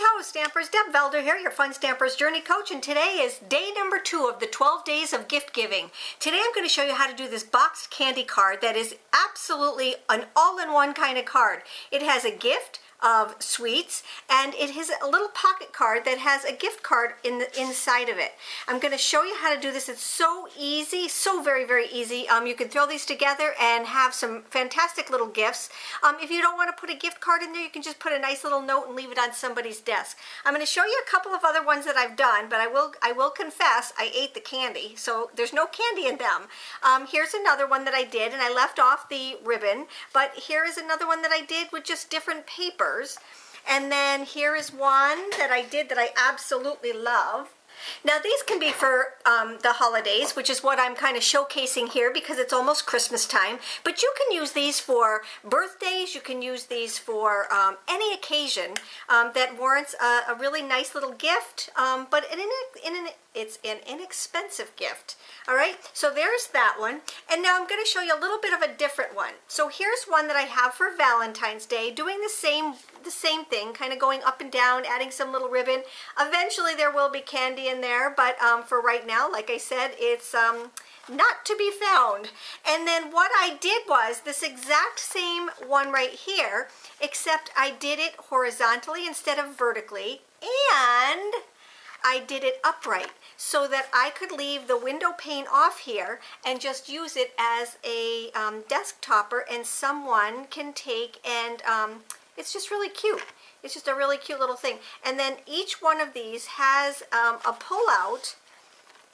ho, Stampers. Deb Valder here, your Fun Stampers Journey Coach, and today is day number 2 of the 12 days of gift giving. Today I'm going to show you how to do this boxed candy card that is absolutely an all-in-one kind of card. It has a gift of sweets, and it has a little pocket card that has a gift card in the inside of it. I'm going to show you how to do this. It's so easy, so very, very easy. You can throw these together and have some fantastic little gifts. If you don't want to put a gift card in there, you can just put a nice little note and leave it on somebody's desk. I'm going to show you a couple of other ones that I've done, but I will confess I ate the candy, so there's no candy in them. Here's another one that I did, and I left off the ribbon, but here is another one that I did with just different paper. And then here is one that I did that I absolutely love. Now these can be for the holidays, which is what I'm kind of showcasing here because it's almost Christmas time. But you can use these for birthdays, you can use these for any occasion that warrants a really nice little gift, but it's an inexpensive gift. All right, so there's that one. And now I'm going to show you a little bit of a different one. So here's one that I have for Valentine's Day, doing the same thing, kind of going up and down, adding some little ribbon. Eventually there will be candy in there, but for right now, like I said, it's not to be found. And then what I did was this exact same one right here, except I did it horizontally instead of vertically, and I did it upright so that I could leave the window pane off here and just use it as a desk topper, and someone can take and it's just really cute. It's just a really cute little thing. And then each one of these has a pull-out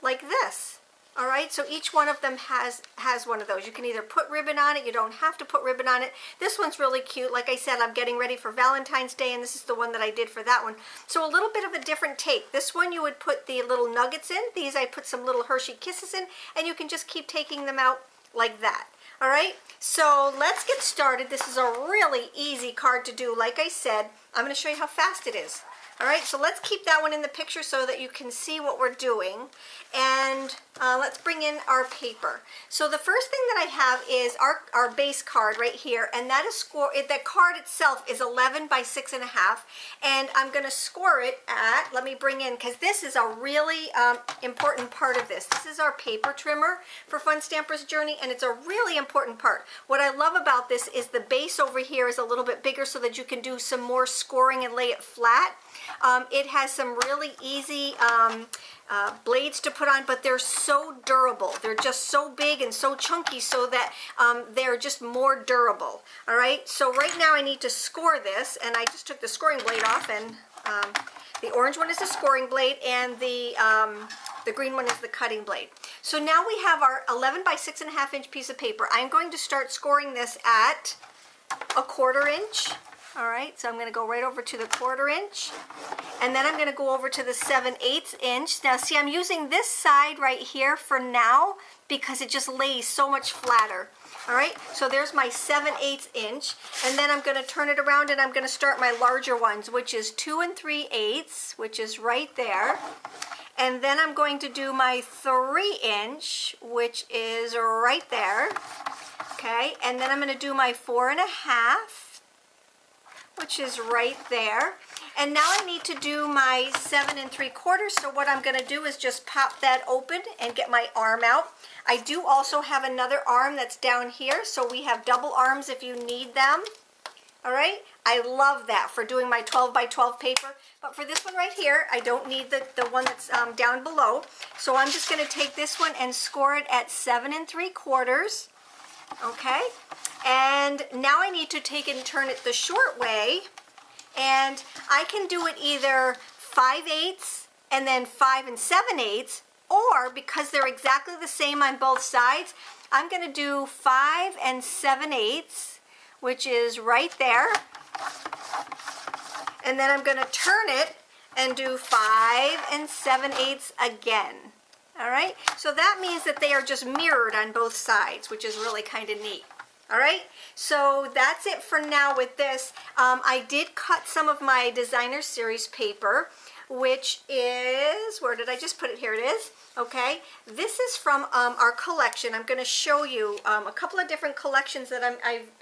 like this. All right, so each one of them has one of those. You can either put ribbon on it, you don't have to put ribbon on it. This one's really cute. Like I said, I'm getting ready for Valentine's Day, and this is the one that I did for that one. So a little bit of a different take. This one you would put the little nuggets in. These I put some little Hershey Kisses in, and you can just keep taking them out like that. All right, so let's get started. This is a really easy card to do. Like I said, I'm going to show you how fast it is. All right, so let's keep that one in the picture so that you can see what we're doing. And let's bring in our paper. So the first thing that I have is our base card right here, and that is the card itself is 11 by 6.5, and I'm going to score it at, let me bring in, because this is a really important part of this. This is our paper trimmer for Fun Stampers Journey, and it's a really important part. What I love about this is the base over here is a little bit bigger so that you can do some more scoring and lay it flat. It has some really easy blades to put on, but they're so durable. They're just so big and so chunky so that they're just more durable. All right, so right now I need to score this, and I just took the scoring blade off, and the orange one is the scoring blade, and the green one is the cutting blade. So now we have our 11 by 6.5 inch piece of paper. I'm going to start scoring this at 1/4 inch. All right, so I'm going to go right over to the 1/4 inch, and then I'm going to go over to the 7/8 inch. Now see, I'm using this side right here for now because it just lays so much flatter. All right, so there's my 7/8 inch, and then I'm going to turn it around and I'm going to start my larger ones, which is 2 3/8, which is right there. And then I'm going to do my 3 inch, which is right there. Okay, and then I'm going to do my 4.5, which is right there. And now I need to do my 7 3/4. So what I'm going to do is just pop that open and get my arm out. I do also have another arm that's down here, so we have double arms if you need them. All right, I love that for doing my 12 by 12 paper. But for this one right here, I don't need the one that's down below. So I'm just going to take this one and score it at 7 3/4. Okay, and now I need to take and turn it the short way, and I can do it either 5/8 and then 5 7/8, or because they're exactly the same on both sides, I'm going to do 5 7/8, which is right there, and then I'm going to turn it and do 5 7/8 again. All right, so that means that they are just mirrored on both sides, which is really kind of neat. All right, so that's it for now with this. I did cut some of my designer series paper, which is, where did I just put it? Here it is. Okay, this is from our collection. I'm going to show you a couple of different collections that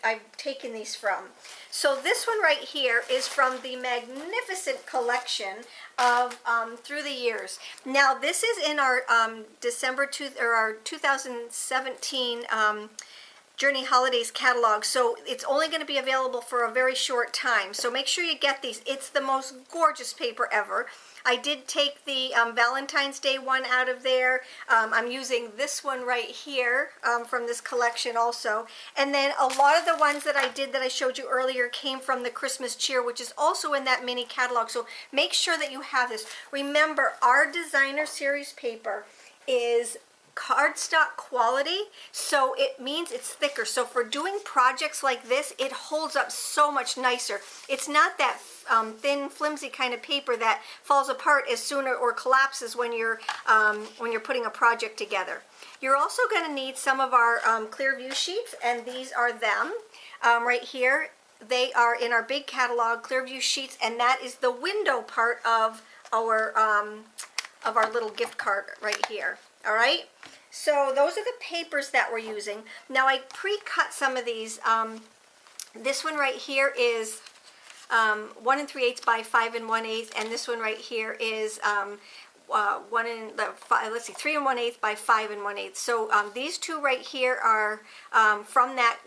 I've taken these from. So this one right here is from the magnificent collection of Through the Years. Now this is in our our 2017 Journey Holidays catalog, so it's only going to be available for a very short time. So make sure you get these. It's the most gorgeous paper ever. I did take the Valentine's Day one out of there. I'm using this one right here from this collection also. And then a lot of the ones that I did that I showed you earlier came from the Christmas Cheer, which is also in that mini catalog. So make sure that you have this. Remember, our designer series paper is cardstock quality, so it means it's thicker. So for doing projects like this, it holds up so much nicer. It's not that thin, flimsy kind of paper that falls apart as soon or collapses when you're putting a project together. You're also going to need some of our clear view sheets, and these are them right here. They are in our big catalog, clear view sheets, and that is the window part of our little gift card right here. All right, so those are the papers that we're using. Now I pre-cut some of these. This one right here is 1 3/8 by 5 1/8, and this one right here is 3 1/8 by 5 1/8. So these two right here are from that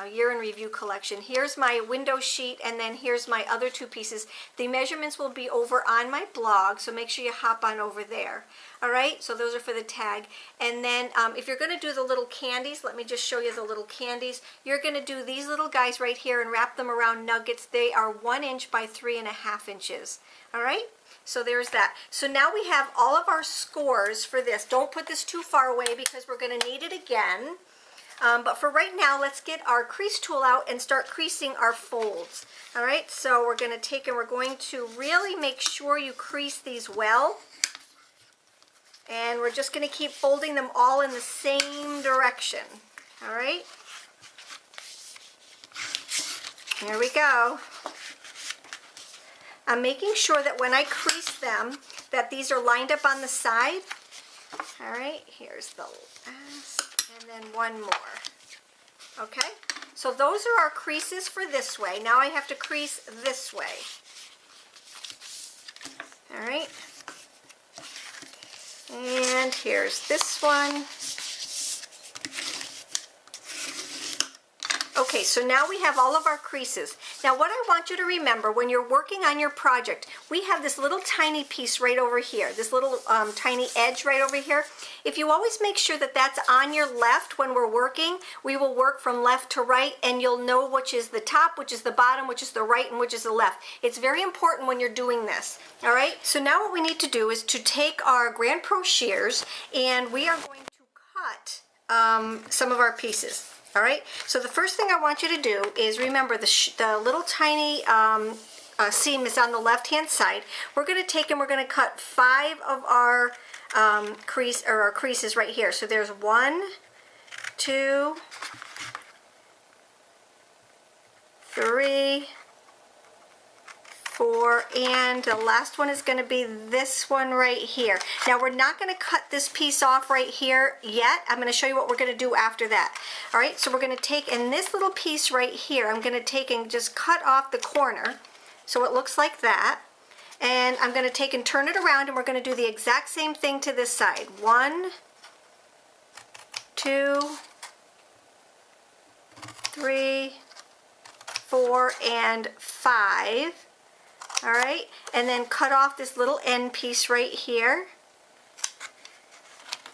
year in review collection. Here's my window sheet, and then here's my other two pieces. The measurements will be over on my blog, so make sure you hop on over there. All right, so those are for the tag. And then if you're going to do the little candies, let me just show you the little candies. You're going to do these little guys right here and wrap them around nuggets. They are 1 inch by 3 1/2 inches. All right, so there's that. So now we have all of our scores for this. Don't put this too far away because we're going to need it again. But for right now, let's get our crease tool out and start creasing our folds. All right, so we're going to take and we're going to really make sure you crease these well. And we're just going to keep folding them all in the same direction. All right? Here we go. I'm making sure that when I crease them, that these are lined up on the side. All right, here's the last, and then one more. Okay? So those are our creases for this way. Now I have to crease this way. All right? And here's this one. Okay, so now we have all of our creases. Now what I want you to remember when you're working on your project, we have this little tiny piece right over here, this little tiny edge right over here. If you always make sure that that's on your left when we're working, we will work from left to right, and you'll know which is the top, which is the bottom, which is the right, and which is the left. It's very important when you're doing this. All right, so now what we need to do is to take our Grand Pro shears, and we are going to cut some of our pieces. All right, so the first thing I want you to do is remember the little tiny seam is on the left hand side. We're going to take and we're going to cut 5 of our creases right here. So there's 1, 2, 3, 4, and the last one is going to be this one right here. Now we're not going to cut this piece off right here yet. I'm going to show you what we're going to do after that. All right, so we're going to take, in this little piece right here, I'm going to take and just cut off the corner so it looks like that. And I'm going to take and turn it around, and we're going to do the exact same thing to this side. 1, 2, 3, 4, and 5. All right, and then cut off this little end piece right here.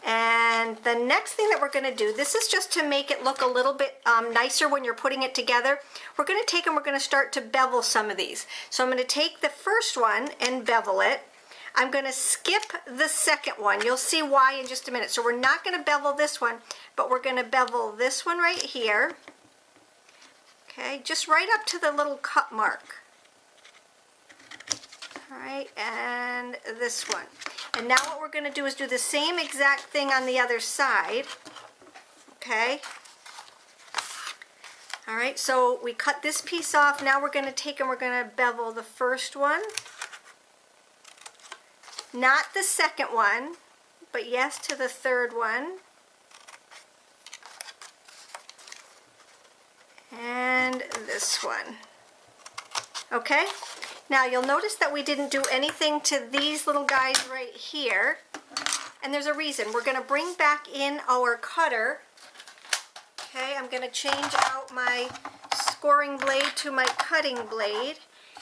And the next thing that we're going to do, this is just to make it look a little bit nicer when you're putting it together. We're going to take and we're going to start to bevel some of these. So I'm going to take the first one and bevel it. I'm going to skip the second one. You'll see why in just a minute. So we're not going to bevel this one, but we're going to bevel this one right here. Okay, just right up to the little cut mark. All right, and this one. And now what we're going to do is do the same exact thing on the other side. Okay. All right, so we cut this piece off. Now we're going to take and we're going to bevel the first one. Not the second one, but yes to the third one. And this one. Okay? Now you'll notice that we didn't do anything to these little guys right here. And there's a reason. We're going to bring back in our cutter. Okay, I'm going to change out my scoring blade to my cutting blade.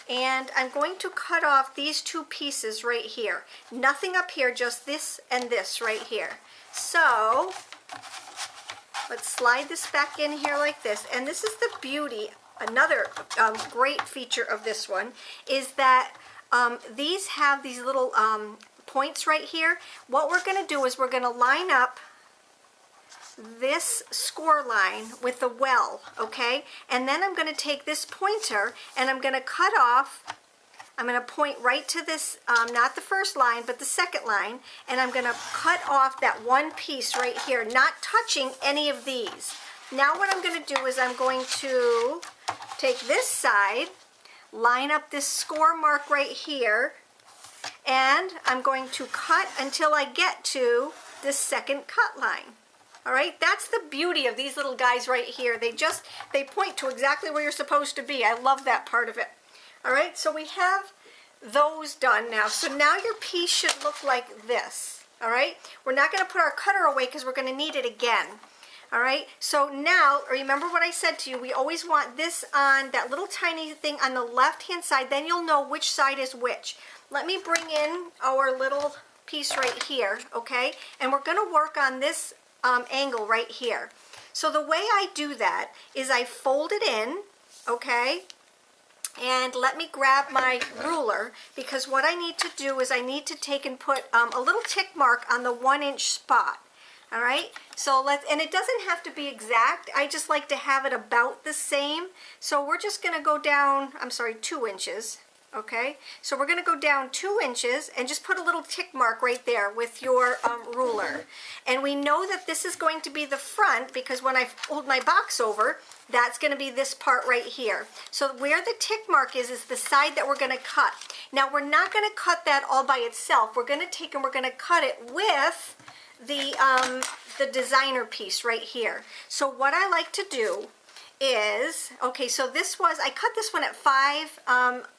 And I'm going to cut off these two pieces right here. Nothing up here, just this and this right here. So, let's slide this back in here like this. And this is the beauty, another great feature of this one, is that these have these little points right here. What we're going to do is we're going to line up this score line with the well, okay? And then I'm going to take this pointer and I'm going to cut off, I'm going to point right to this, not the first line, but the second line, and I'm going to cut off that one piece right here, not touching any of these. Now what I'm going to do is I'm going to take this side, line up this score mark right here, and I'm going to cut until I get to this second cut line. All right, that's the beauty of these little guys right here. They point to exactly where you're supposed to be. I love that part of it. All right, so we have those done now. So now your piece should look like this. All right, we're not going to put our cutter away because we're going to need it again. All right, so now remember what I said to you. We always want this on that little tiny thing on the left-hand side. Then you'll know which side is which. Let me bring in our little piece right here, okay? And we're going to work on this angle right here. So the way I do that is I fold it in, okay? And let me grab my ruler, because what I need to do is I need to take and put a little tick mark on the 1-inch spot. All right, so and it doesn't have to be exact. I just like to have it about the same. So we're just going to go down, 2 inches. Okay, so we're going to go down 2 inches and just put a little tick mark right there with your ruler. And we know that this is going to be the front because when I fold my box over, that's going to be this part right here. So where the tick mark is the side that we're going to cut. Now we're not going to cut that all by itself. We're going to take and we're going to cut it with the designer piece right here. So what I like to do is, okay, so I cut this one at 5,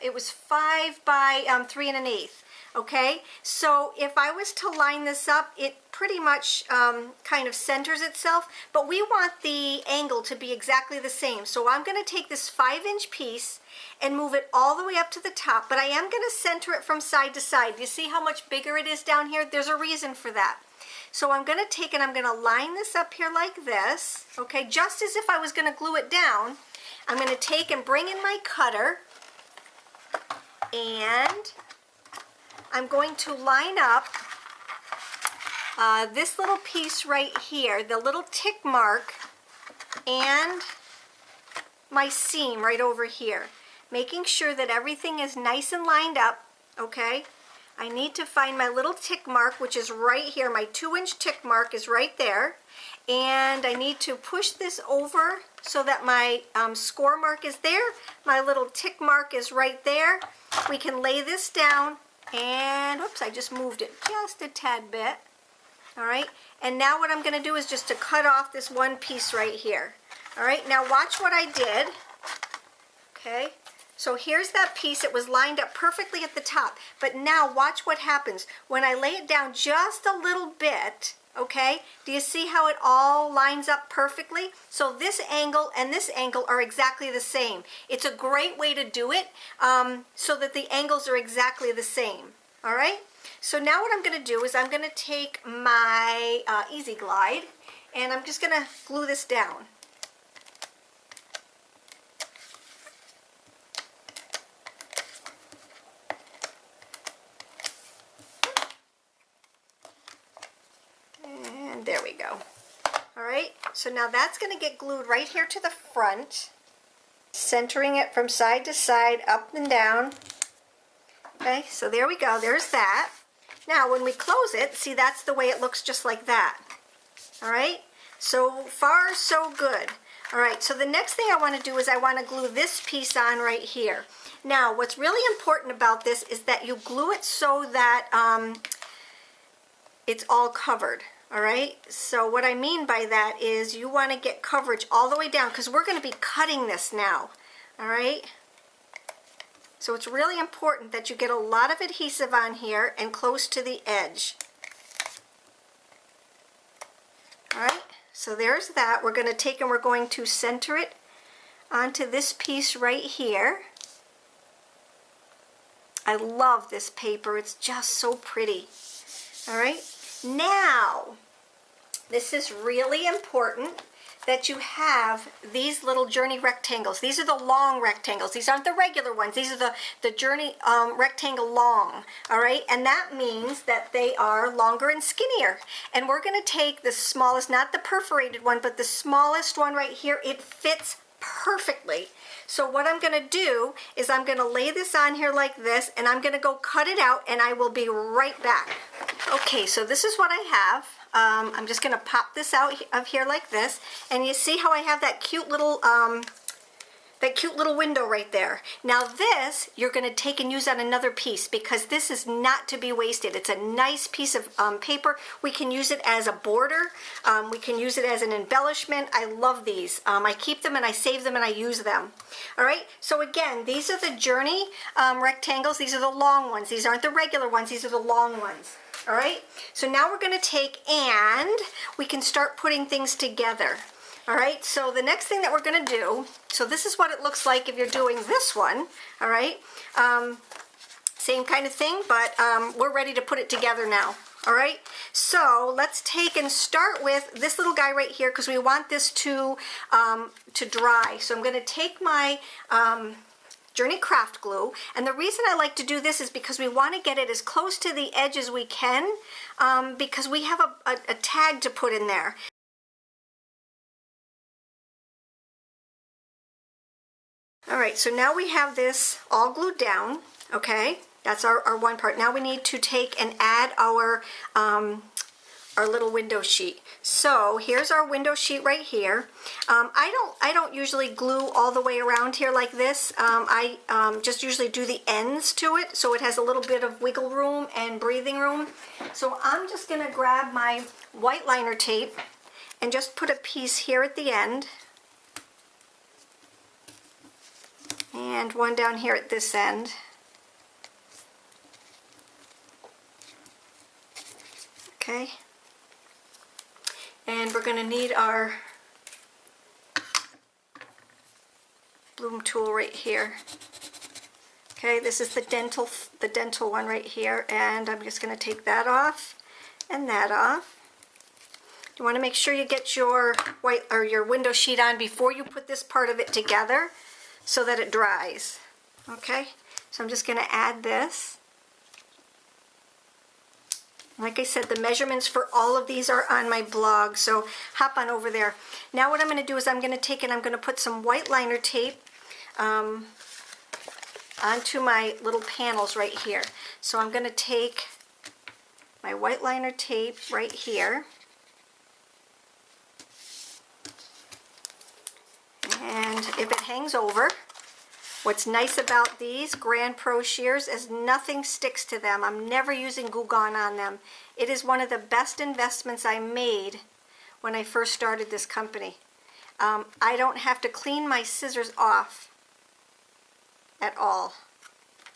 it was 5 by 3 1/8, okay? So if I was to line this up, it pretty much kind of centers itself, but we want the angle to be exactly the same. So I'm going to take this 5-inch piece and move it all the way up to the top, but I am going to center it from side to side. You see how much bigger it is down here? There's a reason for that. So I'm going to take and I'm going to line this up here like this, okay, just as if I was going to glue it down. I'm going to take and bring in my cutter, and I'm going to line up this little piece right here, the little tick mark, and my seam right over here, making sure that everything is nice and lined up, okay? I need to find my little tick mark, which is right here. My 2-inch tick mark is right there. And I need to push this over so that my score mark is there. My little tick mark is right there. We can lay this down and, oops, I just moved it just a tad bit. All right, and now what I'm going to do is just to cut off this one piece right here. All right, now watch what I did. Okay. So here's that piece. It was lined up perfectly at the top. But now watch what happens. When I lay it down just a little bit, okay, do you see how it all lines up perfectly? So this angle and this angle are exactly the same. It's a great way to do it so that the angles are exactly the same. All right? So now what I'm going to do is I'm going to take my Easy Glide and I'm just going to glue this down. There we go. All right, so now that's going to get glued right here to the front, centering it from side to side, up and down. Okay, so there we go. There's that. Now, when we close it, see, that's the way it looks, just like that. All right, so far, so good. All right, so the next thing I want to do is I want to glue this piece on right here. Now, what's really important about this is that you glue it so that it's all covered. All right, so what I mean by that is you want to get coverage all the way down because we're going to be cutting this now. All right, so it's really important that you get a lot of adhesive on here and close to the edge. All right, so there's that. We're going to take and we're going to center it onto this piece right here. I love this paper. It's just so pretty. All right. Now, this is really important that you have these little journey rectangles. These are the long rectangles. These aren't the regular ones. These are the journey rectangle long, all right? And that means that they are longer and skinnier. And we're gonna take the smallest, not the perforated one, but the smallest one right here. It fits perfectly. So what I'm gonna do is I'm gonna lay this on here like this, and I'm gonna go cut it out, and I will be right back. Okay, so this is what I have. I'm just gonna pop this out of here like this, and you see how I have that cute little window right there. Now this, you're gonna take and use on another piece because this is not to be wasted. It's a nice piece of paper. We can use it as a border. We can use it as an embellishment. I love these. I keep them and I save them and I use them. All right, so again, these are the journey rectangles. These are the long ones. These aren't the regular ones. These are the long ones. All right, so now we're going to take and we can start putting things together. All right, so the next thing that we're going to do, so this is what it looks like if you're doing this one. All right, same kind of thing, but we're ready to put it together now. All right, so let's take and start with this little guy right here because we want this to dry. So I'm going to take my Journey Craft Glue, and the reason I like to do this is because we want to get it as close to the edge as we can because we have a tag to put in there. All right, so now we have this all glued down, okay? That's our one part. Now we need to take and add our little window sheet. So here's our window sheet right here. I don't usually glue all the way around here like this. I just usually do the ends to it so it has a little bit of wiggle room and breathing room. So I'm just gonna grab my white liner tape and just put a piece here at the end and one down here at this end. Okay. And we're going to need our bloom tool right here. Okay, this is the dental one right here, and I'm just going to take that off and that off. You want to make sure you get your white or your window sheet on before you put this part of it together so that it dries. Okay, so I'm just going to add this. Like I said, the measurements for all of these are on my blog, so hop on over there. Now what I'm going to do is I'm going to take and I'm going to put some white liner tape onto my little panels right here. So I'm going to take my white liner tape right here, and if it hangs over, what's nice about these Grand Pro shears is nothing sticks to them. I'm never using Goo Gone on them. It is one of the best investments I made when I first started this company. I don't have to clean my scissors off at all.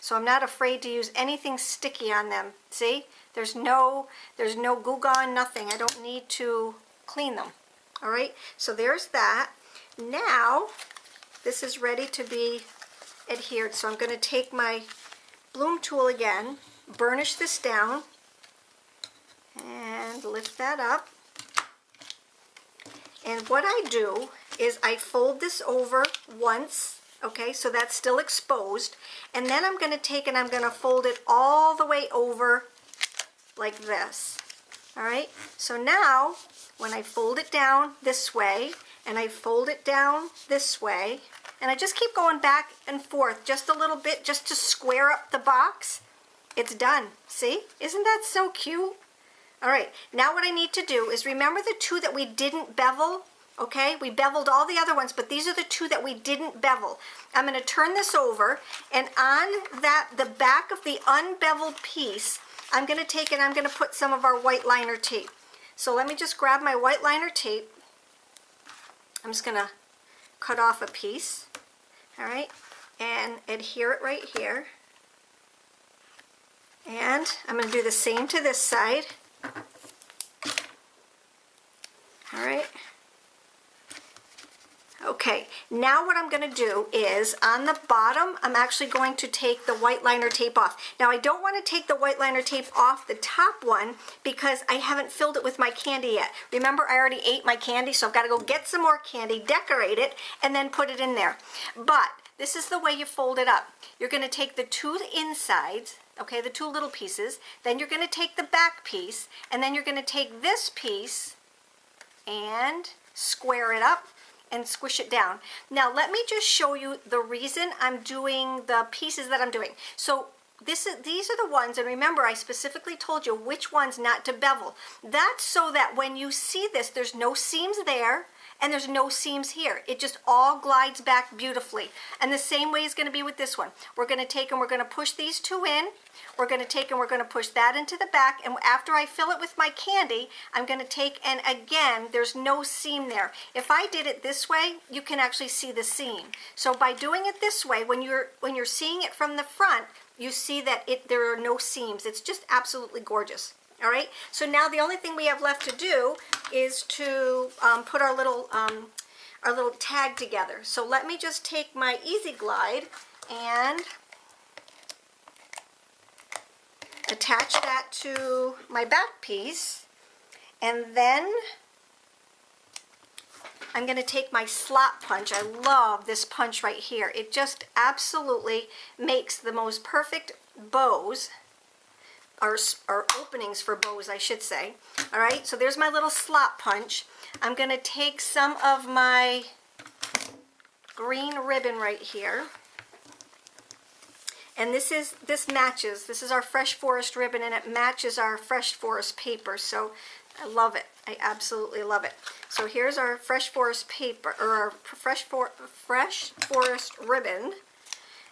So I'm not afraid to use anything sticky on them. See? There's no Goo Gone, nothing. I don't need to clean them. All right? So there's that. Now, this is ready to be adhered. So I'm going to take my bloom tool again, burnish this down, and lift that up. And what I do is I fold this over once, okay, so that's still exposed, and then I'm going to take and I'm going to fold it all the way over like this. All right, so now when I fold it down this way and I fold it down this way, and I just keep going back and forth just a little bit just to square up the box, it's done. See? Isn't that so cute? All right, now what I need to do is remember the two that we didn't bevel? Okay, we beveled all the other ones, but these are the two that we didn't bevel. I'm going to turn this over, and on the back of the unbeveled piece, I'm going to take and I'm going to put some of our white liner tape. So let me just grab my white liner tape. I'm just going to cut off a piece, all right, and adhere it right here. And I'm going to do the same to this side. All right. Okay, now what I'm going to do is on the bottom, I'm actually going to take the white liner tape off. Now I don't want to take the white liner tape off the top one because I haven't filled it with my candy yet. Remember, I already ate my candy, so I've got to go get some more candy, decorate it, and then put it in there. But this is the way you fold it up. You're going to take the two insides, okay, the two little pieces, then you're going to take the back piece, and then you're going to take this piece and square it up and squish it down. Now let me just show you the reason I'm doing the pieces that I'm doing. So these are the ones, and remember I specifically told you which ones not to bevel. That's so that when you see this, there's no seams there and there's no seams here. It just all glides back beautifully. And the same way is going to be with this one. We're going to take and we're going to push these two in. We're going to take and we're going to push that into the back, and after I fill it with my candy, I'm going to take, and again, there's no seam there. If I did it this way, you can actually see the seam. So by doing it this way, when you're seeing it from the front, you see that there are no seams. It's just absolutely gorgeous. All right, so now the only thing we have left to do is to put our little tag together. So let me just take my Easy Glide and attach that to my back piece, and then I'm going to take my slot punch. I love this punch right here. It just absolutely makes the most perfect bows, or openings for bows, I should say. All right, so there's my little slot punch. I'm going to take some of my green ribbon right here. And this matches. This is our Fresh Forest ribbon, and it matches our Fresh Forest paper. So I love it. I absolutely love it. So here's our Fresh Forest paper, or our Fresh Forest ribbon.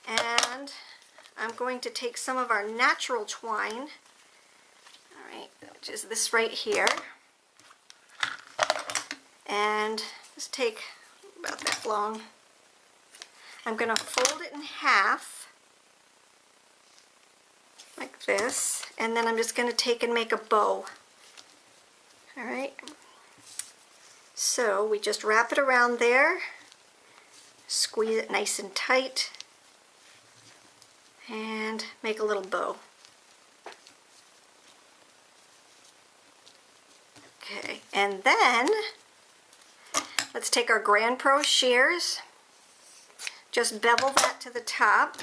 And I'm going to take some of our natural twine, all right, which is this right here. And just take about that long. I'm going to fold it in half, like this, and then I'm just going to take and make a bow. All right, so we just wrap it around there, squeeze it nice and tight, and make a little bow. Okay, and then let's take our Grand Pro shears, just bevel that to the top,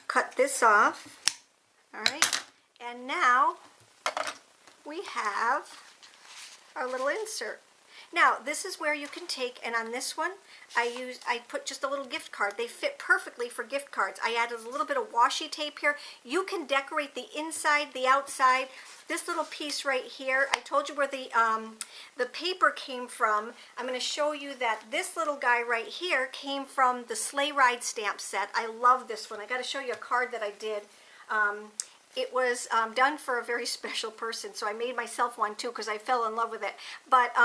cut this off. All right, and now we have our little insert. Now this is where you can take, and on this one I put just a little gift card. They fit perfectly for gift cards. I added a little bit of washi tape here. You can decorate the inside, the outside. This little piece right here, I told you where the paper came from. I'm going to show you that this little guy right here came from the Sleigh Ride stamp set. I love this one. I got to show you a card that I did. It was done for a very special person, so I made myself one too because I fell in love with it. But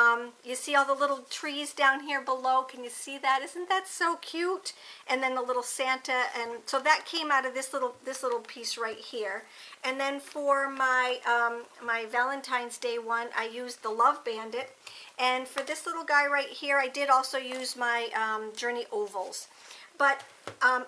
you see all the little trees down here below? Can you see that? Isn't that so cute? And then the little Santa, and so that came out of this little piece right here. And then for my my Valentine's Day one, I used the Love Bandit. And for this little guy right here, I did also use my Journey Ovals. But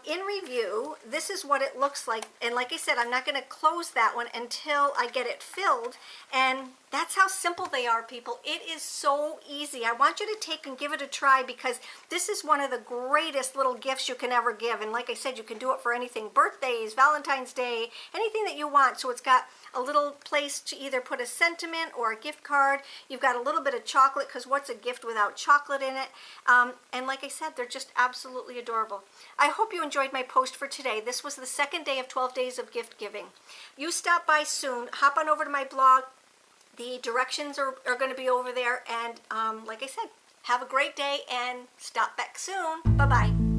in review, this is what it looks like. And like I said, I'm not going to close that one until I get it filled. And that's how simple they are, people. It is so easy. I want you to take and give it a try because this is one of the greatest little gifts you can ever give. And like I said, you can do it for anything. Birthdays, Valentine's Day, anything that you want. So it's got a little place to either put a sentiment or a gift card. You've got a little bit of chocolate because what's a gift without chocolate in it? And like I said, they're just absolutely adorable. I hope you enjoyed my post for today. This was the second day of 12 days of gift giving. You stop by soon. Hop on over to my blog. The directions are going to be over there. And like I said, Have a great day and stop back soon. Bye-bye.